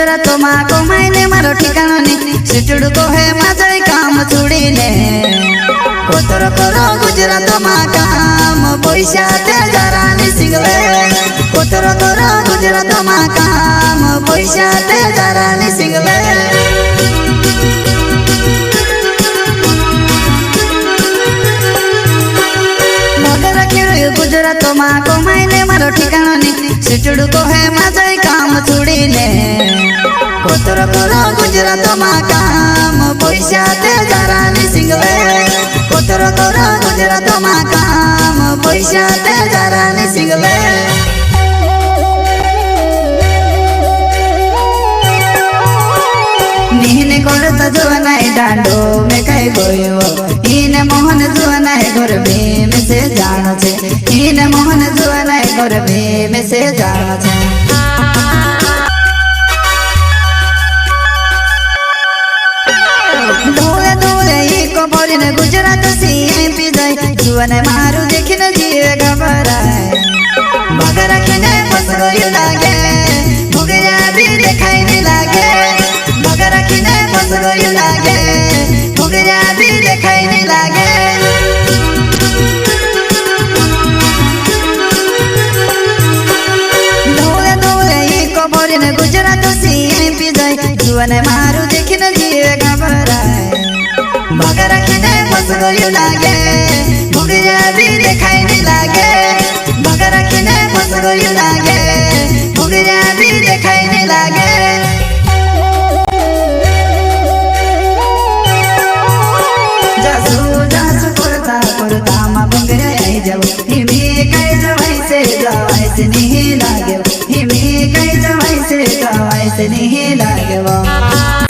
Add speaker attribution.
Speaker 1: गुजरात में कमाईने मारो ठिकाना नहीं सिटड़ को है माझे काम छोड़ीने कोतर करो गुजरात में काम पैसा ते जरानी सिंगले कोतर करो गुजरात में काम पैसा ते जरानी सिंगले गुजरात में कमाईने मारो ठिकाना नहीं सिटड़ को है माझे काम छोड़ीने कोतर करो गुजरात में काम पैसा ते जरानी सिंगले कोतर करो गुजरात में काम पैसा ते जरानी सिंगले नीने करता जुआनाय डांडो में कई गयो ईने मोहन जुआनाय घर में से जानो छे ईने मोहन जुआनाय घर में से जानो छे धोले धोले ई कबरी ने गुजरात से पी जाए जुआनाय मारू देखिने जीवे घबराए मगर रखने फस गयो लागे भुगया भी देखाई नहीं लागे मगर रखने फस गयो लागे भुगया भी देखाई नहीं लागे धोले धोले ई कबरी ने गुजरात से पी जाए जुआनाय मारू देखिने जीवे घबराए मगर रखने फस गयो लागे भुगया भी देखाई नहीं लागे मगर रखने फस गयो लागे भुगया भी देखाई नहीं लागे जासू जासू करता करता मा बंगरे आई जाओ हिमी कई जवाई से नहीं लागे हिमी कई जवाई से नहीं लागे